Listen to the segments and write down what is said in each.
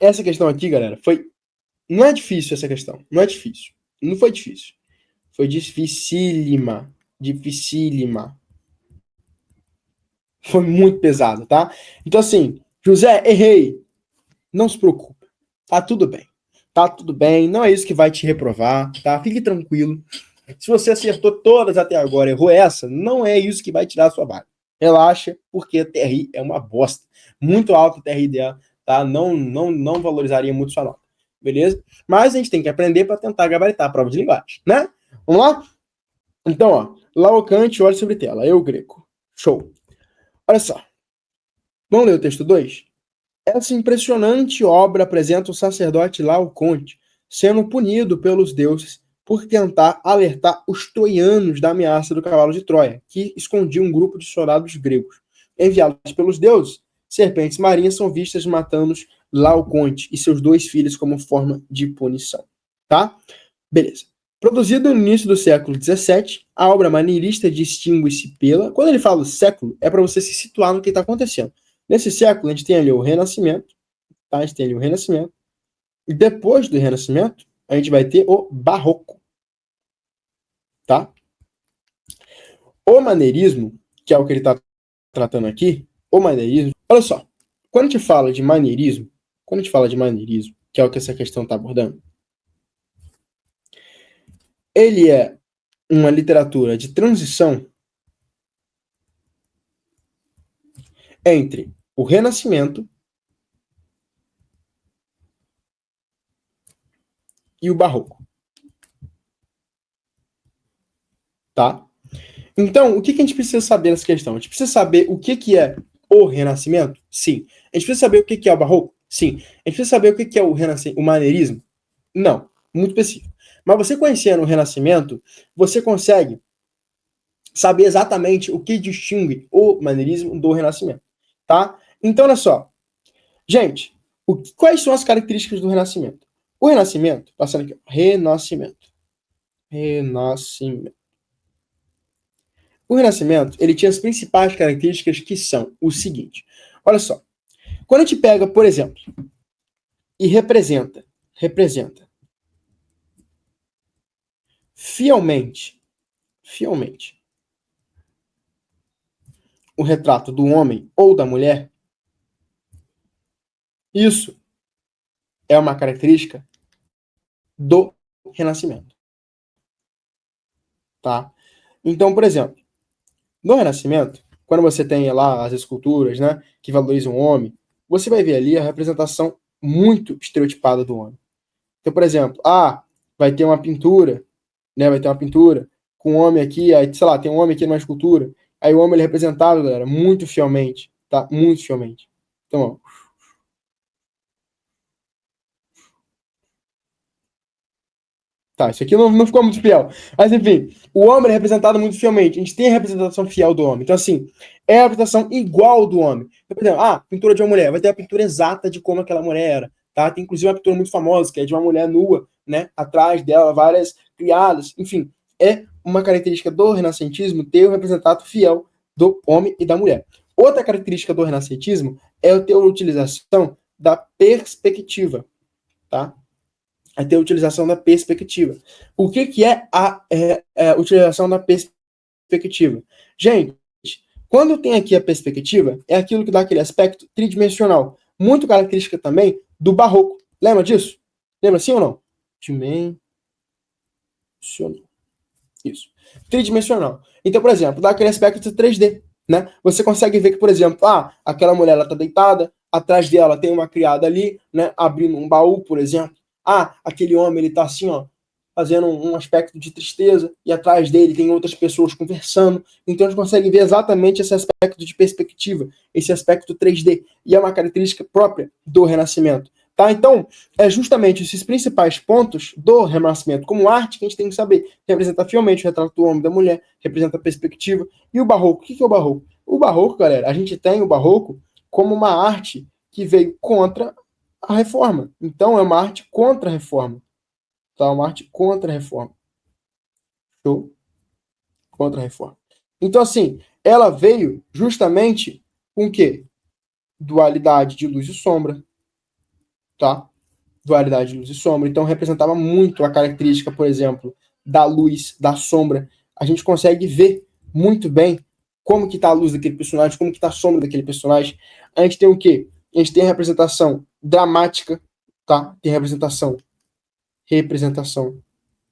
essa questão aqui, galera, não é difícil essa questão. Não é difícil. Não foi difícil. Foi dificílima. Dificílima. Foi muito pesado, tá? Então, assim, José, errei. Não se preocupe. Tá tudo bem. Tá tudo bem. Não é isso que vai te reprovar, tá? Fique tranquilo. Se você acertou todas até agora, errou essa, não é isso que vai tirar a sua vaga. Relaxa, porque a TRI é uma bosta. Muito alta a TRI dela, tá? Não valorizaria muito sua nota. Beleza? Mas a gente tem que aprender para tentar gabaritar a prova de linguagem, né? Vamos lá? Então, ó. Laocante, olha sobre tela. Eu, Greco. Show. Olha só. Vamos ler o texto 2? Essa impressionante obra apresenta o sacerdote Laoconte sendo punido pelos deuses por tentar alertar os troianos da ameaça do cavalo de Troia, que escondia um grupo de soldados gregos. Enviados pelos deuses, serpentes marinhas são vistas matando Laoconte e seus 2 filhos como forma de punição. Tá? Beleza. Produzido no início do século XVII, a obra maneirista distingue-se pela... Quando ele fala século, é para você se situar no que está acontecendo. Nesse século, a gente tem ali o Renascimento, tá? A gente tem ali o Renascimento. E depois do Renascimento, a gente vai ter o Barroco, tá? O maneirismo, que é o que ele está tratando aqui, o maneirismo... Olha só, quando a gente fala de maneirismo, que é o que essa questão está abordando, ele é uma literatura de transição entre o Renascimento e o Barroco. Tá? Então, o que a gente precisa saber nessa questão? A gente precisa saber o que é o Renascimento? Sim. A gente precisa saber o que é o Barroco? Sim. A gente precisa saber o que é o maneirismo? Não. Muito específico. Mas você conhecendo o Renascimento, você consegue saber exatamente o que distingue o maneirismo do Renascimento. Tá? Então, olha só. Gente, quais são as características do Renascimento? O Renascimento, passando aqui, Renascimento. O Renascimento, ele tinha as principais características que são o seguinte. Olha só. Quando a gente pega, por exemplo, e representa fielmente o retrato do homem ou da mulher, isso é uma característica do Renascimento. Tá? Então, por exemplo, no Renascimento, quando você tem lá as esculturas, né, que valorizam o homem, você vai ver ali a representação muito estereotipada do homem. Então, por exemplo, vai ter uma pintura, né, com um homem aqui, aí, sei lá, tem um homem aqui numa escultura, aí o homem ele é representado, galera, muito fielmente, tá? Muito fielmente. Então, ó. Tá, isso aqui não ficou muito fiel. Mas, enfim, o homem é representado muito fielmente. A gente tem a representação fiel do homem. Então, assim, é a representação igual do homem. Então, por exemplo, pintura de uma mulher. Vai ter a pintura exata de como aquela mulher era. Tá? Tem, inclusive, uma pintura muito famosa, que é de uma mulher nua, né? Atrás dela, várias criadas. Enfim, é uma característica do renascentismo ter o representado fiel do homem e da mulher. Outra característica do renascentismo é ter a utilização da perspectiva, tá? A ter a utilização da perspectiva. O que é a utilização da perspectiva? Gente, quando tem aqui a perspectiva, é aquilo que dá aquele aspecto tridimensional, muito característica também do barroco. Lembra disso? Lembra sim ou não? Dimensional. Isso. Tridimensional. Então, por exemplo, dá aquele aspecto 3D, né? Você consegue ver que, por exemplo, aquela mulher ela tá deitada, atrás dela tem uma criada ali, né, abrindo um baú, por exemplo. Aquele homem ele tá assim, ó, fazendo um aspecto de tristeza e atrás dele tem outras pessoas conversando. Então a gente consegue ver exatamente esse aspecto de perspectiva, esse aspecto 3D, e é uma característica própria do Renascimento. Tá? Então, é justamente esses principais pontos do Renascimento como arte que a gente tem que saber. Representa fielmente o retrato do homem e da mulher, representa a perspectiva. E o Barroco, o que é o Barroco? O Barroco, galera, a gente tem o Barroco como uma arte que veio contra a Reforma. Então, é uma arte contra a Reforma. Tá? Uma arte contra a Reforma. Show? Contra a Reforma. Então, assim, ela veio justamente com o quê? Dualidade de luz e sombra. tá? Dualidade de luz e sombra. Então, representava muito a característica, por exemplo, da luz, da sombra. A gente consegue ver muito bem como que tá a luz daquele personagem, como que tá a sombra daquele personagem. A gente tem o quê? A gente tem a representação dramática, tá? Tem representação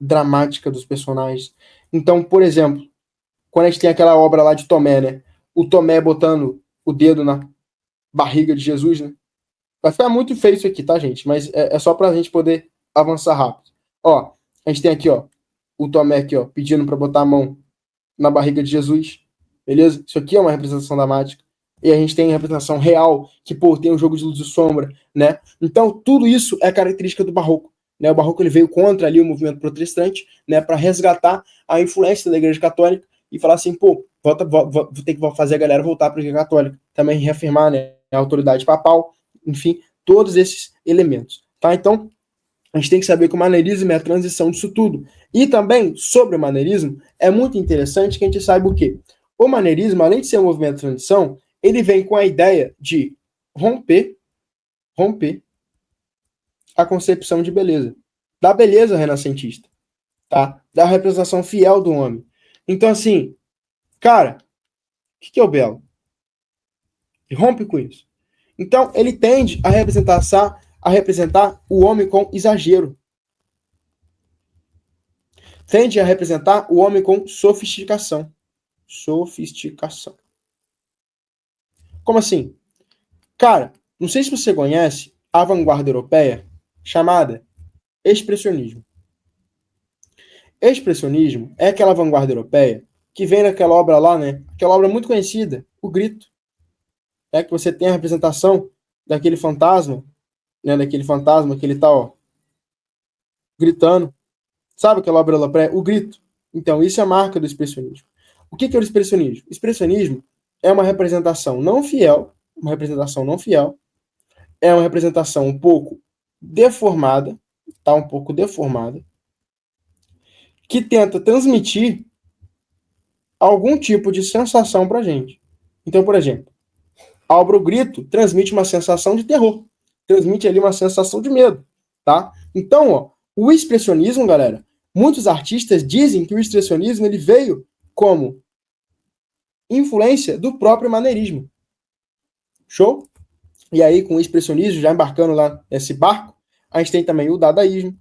dramática dos personagens. Então, por exemplo, quando a gente tem aquela obra lá de Tomé, né? O Tomé botando o dedo na barriga de Jesus, né? Vai ficar muito feio isso aqui, tá, gente? Mas é só pra gente poder avançar rápido. Ó, a gente tem aqui, ó, o Tomé aqui, ó, pedindo para botar a mão na barriga de Jesus. Beleza? Isso aqui é uma representação dramática. E a gente tem a representação real, que, pô, tem um jogo de luz e sombra, né? Então, tudo isso é característica do Barroco. Né? O Barroco ele veio contra ali o movimento protestante, né, para resgatar a influência da Igreja Católica e falar assim, pô, vou ter que fazer a galera voltar para a Igreja Católica. Também reafirmar, né, a autoridade papal, enfim, todos esses elementos. Tá? Então, a gente tem que saber que o maneirismo é a transição disso tudo. E também, sobre o maneirismo, é muito interessante que a gente saiba o quê? O maneirismo, além de ser um movimento de transição, ele vem com a ideia de romper a concepção de beleza. Da beleza renascentista, tá? Da representação fiel do homem. Então, assim, cara, o que é o belo? E rompe com isso. Então, ele tende a representar o homem com exagero. Tende a representar o homem com sofisticação. Como assim? Cara, não sei se você conhece a vanguarda europeia chamada expressionismo. Expressionismo é aquela vanguarda europeia que vem daquela obra lá, né? Aquela obra muito conhecida, O Grito. É que você tem a representação daquele fantasma, né? Daquele fantasma que ele tá, ó, gritando. Sabe aquela obra lá, o Grito? Então, isso é a marca do expressionismo. O que é o expressionismo? Expressionismo é uma representação não fiel, é uma representação um pouco deformada, tá? Um pouco deformada, que tenta transmitir algum tipo de sensação pra gente. Então, por exemplo, a obra O Grito transmite uma sensação de terror, transmite ali uma sensação de medo, tá? Então, ó, o expressionismo, galera, muitos artistas dizem que o expressionismo ele veio como influência do próprio maneirismo. Show? E aí, com o expressionismo, já embarcando lá nesse barco, a gente tem também o dadaísmo.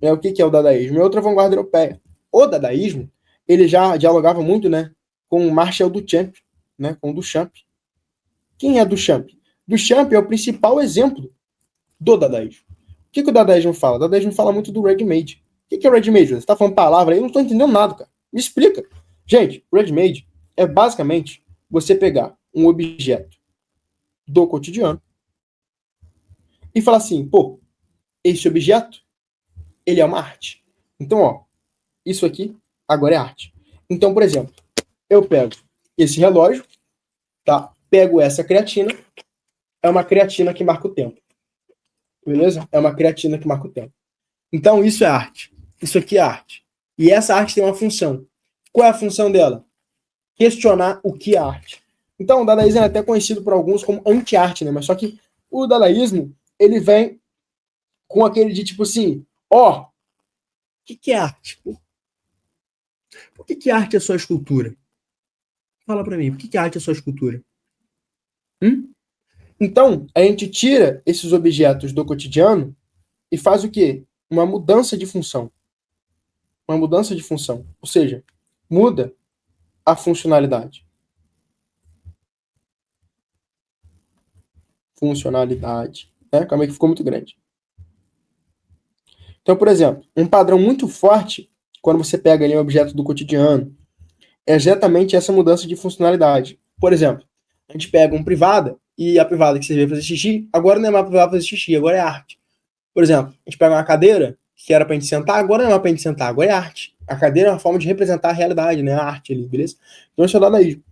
O que é o dadaísmo? É outra vanguarda europeia. O dadaísmo, ele já dialogava muito, né, com o Marcel Duchamp, né, com o Duchamp. Quem é Duchamp? Duchamp é o principal exemplo do dadaísmo. O que o dadaísmo fala? O dadaísmo fala muito do ready-made. O que é ready-made? Você está falando palavra aí, eu não estou entendendo nada, cara. Me explica. Gente, ready-made é basicamente você pegar um objeto do cotidiano e falar assim, pô, esse objeto, ele é uma arte. Então, ó, isso aqui agora é arte. Então, por exemplo, eu pego esse relógio, tá? Pego essa creatina, é uma creatina que marca o tempo. Beleza? É uma creatina que marca o tempo. Então, isso é arte. Isso aqui é arte. E essa arte tem uma função. Qual é a função dela? Questionar o que é arte. Então, o dadaísmo é até conhecido por alguns como anti-arte, né? Mas só que o dadaísmo, ele vem com aquele de tipo assim, ó, o que é arte? Por que arte é só escultura? Fala pra mim, por que arte é só escultura? Então, a gente tira esses objetos do cotidiano e faz o quê? Uma mudança de função. Uma mudança de função. Ou seja, muda a funcionalidade. Né? Calma aí que ficou muito grande. Então, por exemplo, um padrão muito forte, quando você pega ali um objeto do cotidiano, é exatamente essa mudança de funcionalidade. Por exemplo, a gente pega um privada, e a privada que servia para fazer xixi, agora não é mais privada para fazer xixi, agora é arte. Por exemplo, a gente pega uma cadeira, que era para a gente sentar, agora não é mais para a gente sentar, agora é arte. A cadeira é uma forma de representar a realidade, né? A arte ali, beleza? Então, isso é o dadaísmo.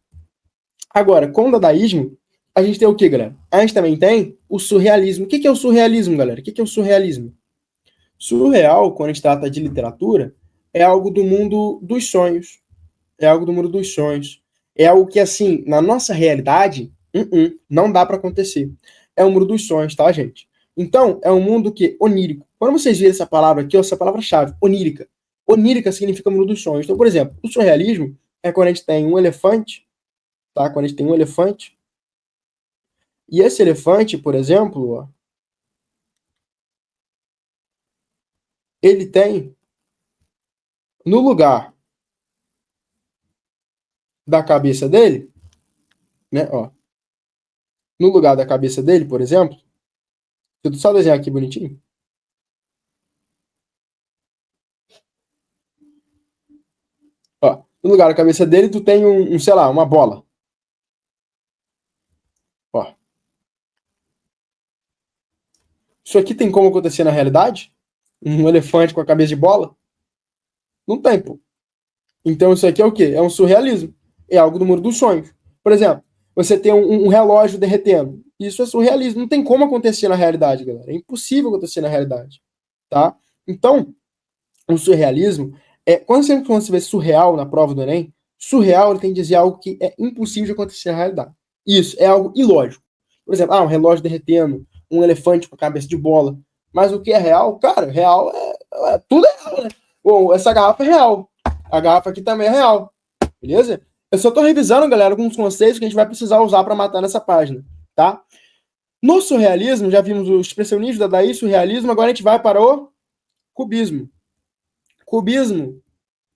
Agora, com o dadaísmo, a gente tem o que, galera? A gente também tem o surrealismo. O que é o surrealismo, galera? O que é o surrealismo? Surreal, quando a gente trata de literatura, é algo do mundo dos sonhos. É algo do mundo dos sonhos. É algo que, assim, na nossa realidade, não dá para acontecer. É o mundo dos sonhos, tá, gente? Então, é um mundo que onírico. Quando vocês verem essa palavra aqui, ó, essa palavra-chave, onírica. Onírica significa mundo dos sonhos. Então, por exemplo, o surrealismo é quando a gente tem um elefante, tá? Quando a gente tem um elefante, e esse elefante, por exemplo, ó, ele tem no lugar da cabeça dele, né, ó, no lugar da cabeça dele, por exemplo, deixa eu só desenhar aqui bonitinho. Ó, no lugar da cabeça dele, tu tem sei lá, uma bola. Ó. Isso aqui tem como acontecer na realidade? Um elefante com a cabeça de bola? Não tem, pô. Então isso aqui é o quê? É um surrealismo. É algo do mundo dos sonhos. Por exemplo, você tem um relógio derretendo. Isso é surrealismo. Não tem como acontecer na realidade, galera. É impossível acontecer na realidade. Tá? Então, o surrealismo é quando você vê surreal na prova do Enem, surreal ele tem que dizer algo que é impossível de acontecer na realidade. Isso é algo ilógico. Por exemplo, um relógio derretendo, um elefante com a cabeça de bola. Mas o que é real? Cara, real tudo é real, né? Bom, essa garrafa é real. A garrafa aqui também é real. Beleza? Eu só tô revisando, galera, alguns conceitos que a gente vai precisar usar para matar nessa página, tá? No surrealismo, já vimos o expressionismo, dadaísmo, surrealismo, agora a gente vai para o cubismo. Cubismo,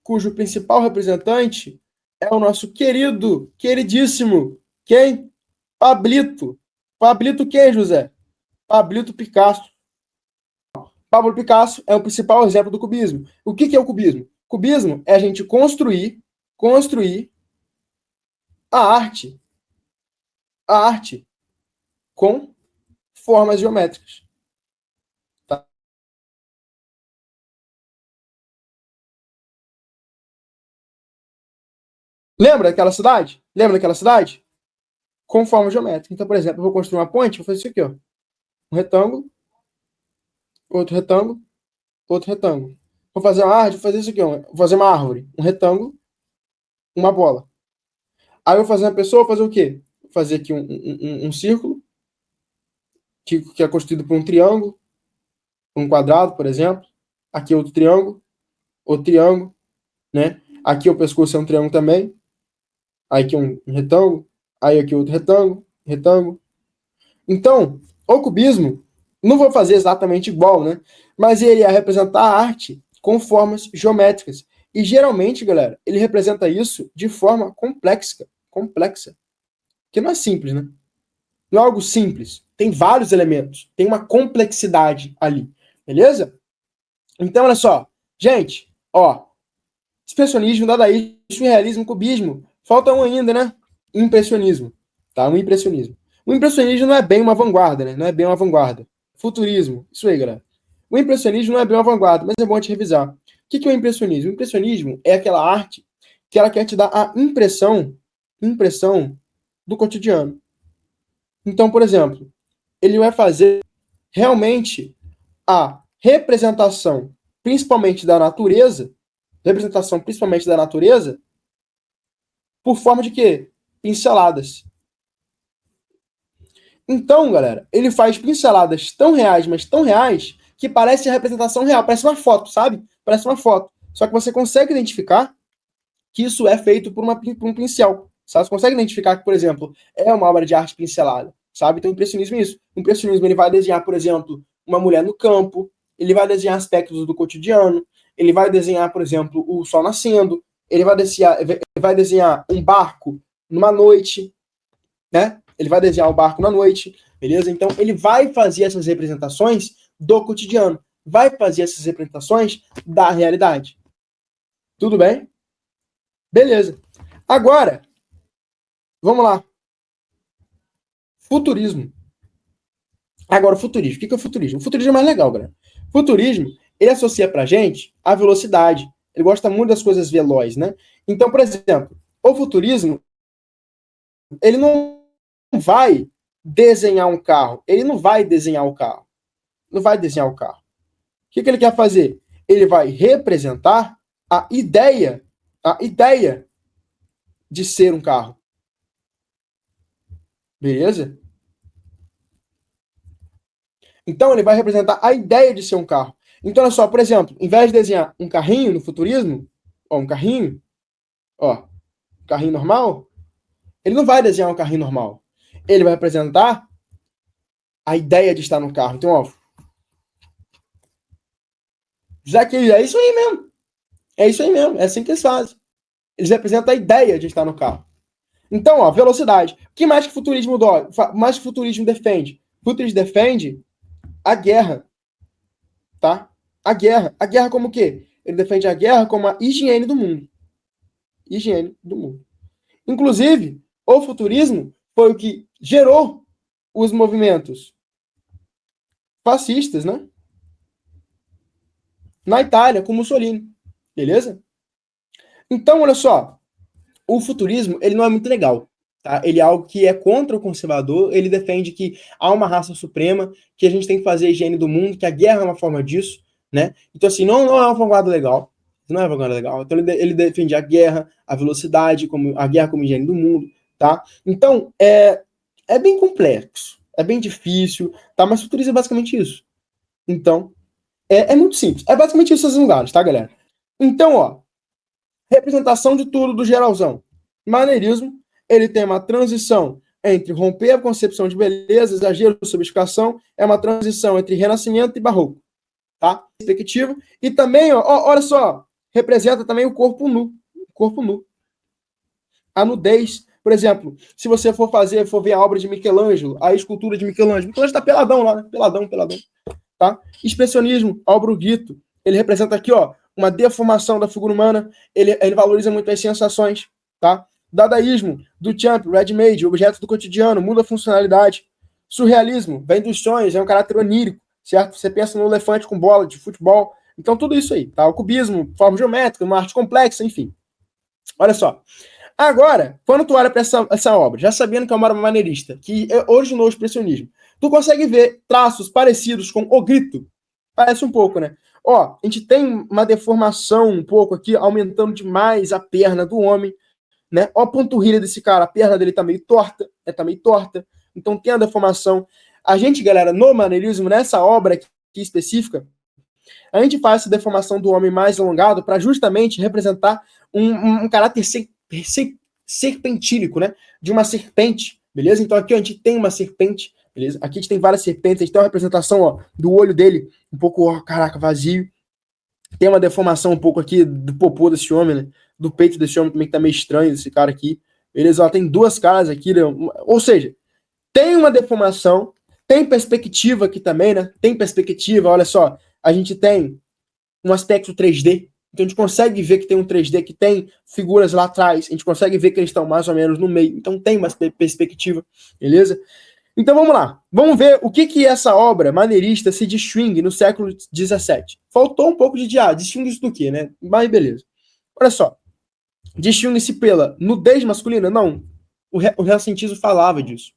cujo principal representante é o nosso querido, queridíssimo, quem? Pablito. Pablito quem, José? Pablito Picasso. Pablo Picasso é o principal exemplo do cubismo. O que é o cubismo? Cubismo é a gente construir a arte, a arte com formas geométricas. Tá? Lembra daquela cidade? Lembra daquela cidade? Com forma geométrica. Então, por exemplo, eu vou construir uma ponte, vou fazer isso aqui, ó. Um retângulo, outro retângulo, outro retângulo. Vou fazer uma árvore, vou fazer isso aqui, ó. Vou fazer uma árvore, um retângulo, uma bola. Aí eu vou fazer uma pessoa, vou fazer o quê? Vou fazer aqui um círculo, que é constituído por um triângulo, um quadrado, por exemplo. Aqui outro triângulo, né? Aqui o pescoço é um triângulo também. Aí aqui um retângulo. Aí aqui outro retângulo, retângulo. Então, o cubismo, não vou fazer exatamente igual, né? Mas ele ia representar a arte com formas geométricas. E geralmente, galera, ele representa isso de forma complexa. Que não é simples, né? Não é algo simples. Tem vários elementos. Tem uma complexidade ali. Beleza? Então, olha só. Gente, ó. Expressionismo, dadaísmo, surrealismo, cubismo. Falta um ainda, né? Impressionismo. Tá? Um impressionismo. O impressionismo não é bem uma vanguarda, né? Não é bem uma vanguarda. Futurismo. Isso aí, galera. O impressionismo não é bem uma vanguarda, mas é bom te revisar. O que é o impressionismo? O impressionismo é aquela arte que ela quer te dar a impressão do cotidiano. Então, por exemplo, ele vai fazer realmente a representação, principalmente da natureza, por forma de quê? Pinceladas. Então, galera, ele faz pinceladas tão reais, mas tão reais, que parece a representação real, parece uma foto, sabe? Parece uma foto. Só que você consegue identificar que isso é feito por um pincel. Sabe? Você consegue identificar que, por exemplo, é uma obra de arte pincelada, sabe? Então, o impressionismo é isso. O impressionismo ele vai desenhar, por exemplo, uma mulher no campo, ele vai desenhar aspectos do cotidiano, ele vai desenhar, por exemplo, o sol nascendo, ele vai desenhar um barco numa noite, né? Ele vai desenhar o barco na noite, beleza? Então, ele vai fazer essas representações do cotidiano, vai fazer essas representações da realidade. Tudo bem? Beleza. Agora, vamos lá. Futurismo. Agora, o futurismo. O que é o futurismo? O futurismo é mais legal, galera. Futurismo, ele associa pra gente a velocidade. Ele gosta muito das coisas velozes, né? Então, por exemplo, o futurismo, ele não vai desenhar um carro. Ele não vai desenhar o carro. Não vai desenhar o carro. O que ele quer fazer? Ele vai representar a ideia de ser um carro. Beleza? Então, ele vai representar a ideia de ser um carro. Então, olha só, por exemplo, em vez de desenhar um carrinho no futurismo, ó, um carrinho normal, ele não vai desenhar um carrinho normal. Ele vai representar a ideia de estar no carro. Então, ó, já que é isso aí mesmo. É isso aí mesmo. É assim que eles fazem. Eles representam a ideia de estar no carro. Então, ó, velocidade. O que mais que o futurismo defende? O futurismo defende a guerra, tá? A guerra. A guerra como o quê? Ele defende a guerra como a higiene do mundo. Higiene do mundo. Inclusive, o futurismo foi o que gerou os movimentos fascistas, né? Na Itália, com Mussolini. Beleza? Então, olha só. O futurismo, ele não é muito legal. Tá? Ele é algo que é contra o conservador, ele defende que há uma raça suprema, que a gente tem que fazer a higiene do mundo, que a guerra é uma forma disso, né? Então, assim, não é uma vanguarda legal. Não é uma vanguarda legal. Então, ele defende a guerra, a velocidade, a guerra como higiene do mundo, tá? Então, é bem complexo, é bem difícil, tá? Mas o futurismo é basicamente isso. Então, é muito simples. É basicamente isso esses lugares, tá, galera? Então, ó, representação de tudo do geralzão. Maneirismo, ele tem uma transição entre romper a concepção de beleza, exagero, sofisticação, é uma transição entre renascimento e barroco, tá? Perspectiva. E também, ó, olha só, representa também o corpo nu. Corpo nu. A nudez. Por exemplo, se você for ver a obra de Michelangelo, a escultura de Michelangelo tá peladão lá, né? Peladão. Tá? Expressionismo, Álvaro Guito, ele representa aqui, ó, uma deformação da figura humana, ele valoriza muito as sensações, tá? Dadaísmo, do Champ, Ready-Made, objeto do cotidiano, muda a funcionalidade. Surrealismo, vem dos sonhos, é um caráter onírico, certo? Você pensa no elefante com bola de futebol, então tudo isso aí, tá? O cubismo, forma geométrica, uma arte complexa, enfim. Olha só. Agora, quando tu olha para essa obra, já sabendo que é uma obra maneirista, que originou o expressionismo, tu consegue ver traços parecidos com O Grito? Parece um pouco, né? Ó, a gente tem uma deformação um pouco aqui, aumentando demais a perna do homem, né? Ó a panturrilha desse cara, a perna dele tá meio torta, então tem a deformação. A gente, galera, no maneirismo, nessa obra aqui específica, a gente faz essa deformação do homem mais alongado para justamente representar um caráter serpentílico, né? De uma serpente, beleza? Então aqui ó, a gente tem uma serpente, beleza? Aqui a gente tem várias serpentes, a gente tem uma representação, ó, do olho dele, um pouco, ó, caraca, vazio. Tem uma deformação um pouco aqui do popô desse homem, né? Do peito desse homem também que tá meio estranho, esse cara aqui. Beleza? Ó, tem duas caras aqui, né? Ou seja, tem uma deformação, tem perspectiva aqui também, né? Tem perspectiva, olha só. A gente tem um aspecto 3D, então a gente consegue ver que tem um 3D, que tem figuras lá atrás, a gente consegue ver que eles estão mais ou menos no meio, então tem uma perspectiva, beleza? Então vamos lá, vamos ver o que essa obra maneirista se distingue no século XVII. Faltou um pouco de distingue-se do que, né? Mas beleza. Olha só, distingue-se pela nudez masculina? Não, o renascentismo falava disso.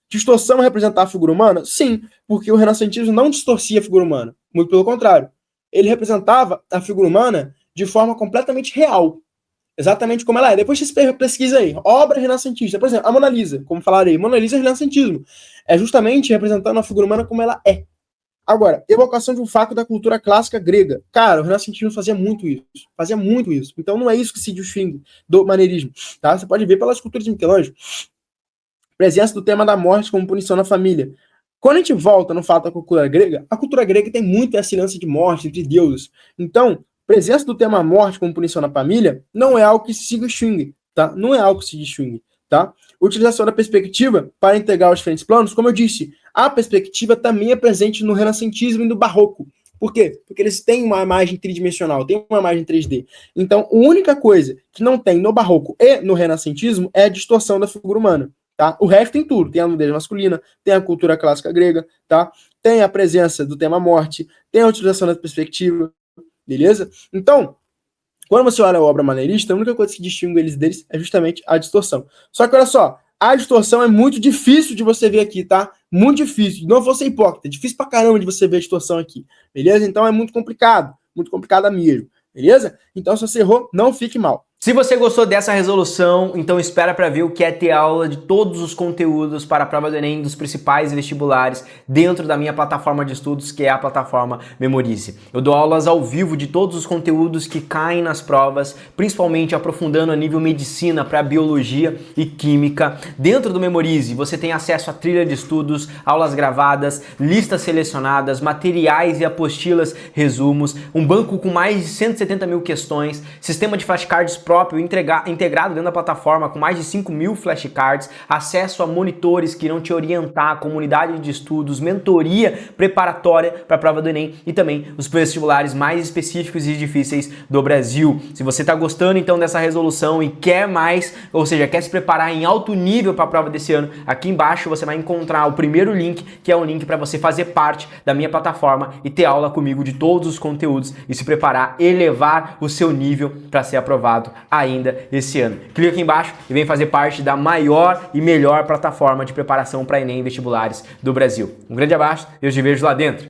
Distorção representar a figura humana? Sim, porque o renascentismo não distorcia a figura humana, muito pelo contrário. Ele representava a figura humana de forma completamente real, exatamente como ela é. Depois você pesquisa aí, obra renascentista, por exemplo, a Mona Lisa, como falarei, Mona Lisa é renascentismo, é justamente representando a figura humana como ela é. Agora, evocação de um fato da cultura clássica grega. Cara, o renascentismo fazia muito isso, então não é isso que se distingue do maneirismo, tá? Você pode ver pelas esculturas de Michelangelo. Presença do tema da morte como punição na família. Quando a gente volta no fato da cultura grega tem muito essa lance de morte, de deuses. Então, presença do tema morte como punição na família não é algo que se distingue, tá? Não é algo que se distingue, tá? Utilização da perspectiva para integrar os diferentes planos, como eu disse, a perspectiva também é presente no renascentismo e no barroco. Por quê? Porque eles têm uma imagem tridimensional, têm uma imagem 3D. Então, a única coisa que não tem no barroco e no renascentismo é a distorção da figura humana. Tá? O resto tem tudo, tem a nudez masculina, tem a cultura clássica grega, tá? Tem a presença do tema morte, tem a utilização da perspectiva, beleza? Então, quando você olha a obra maneirista, a única coisa que distingue eles deles é justamente a distorção. Só que olha só, a distorção é muito difícil de você ver aqui, tá? Muito difícil, não vou ser hipócrita, é difícil pra caramba de você ver a distorção aqui, beleza? Então é muito complicada mesmo, beleza? Então se você errou, não fique mal. Se você gostou dessa resolução, então espera para ver o que é ter aula de todos os conteúdos para a prova do Enem dos principais vestibulares dentro da minha plataforma de estudos, que é a plataforma Memorize. Eu dou aulas ao vivo de todos os conteúdos que caem nas provas, principalmente aprofundando a nível medicina para biologia e química. Dentro do Memorize, você tem acesso a trilha de estudos, aulas gravadas, listas selecionadas, materiais e apostilas, resumos, um banco com mais de 170 mil questões, sistema de flashcards próprio integrado dentro da plataforma com mais de 5 mil flashcards, acesso a monitores que irão te orientar, comunidade de estudos, mentoria preparatória para a prova do Enem e também os vestibulares mais específicos e difíceis do Brasil. Se você está gostando então dessa resolução e quer mais, ou seja, quer se preparar em alto nível para a prova desse ano, aqui embaixo você vai encontrar o primeiro link, que é um link para você fazer parte da minha plataforma e ter aula comigo de todos os conteúdos e se preparar, elevar o seu nível para ser aprovado ainda esse ano. Clica aqui embaixo e vem fazer parte da maior e melhor plataforma de preparação para Enem e vestibulares do Brasil. Um grande abraço e eu te vejo lá dentro.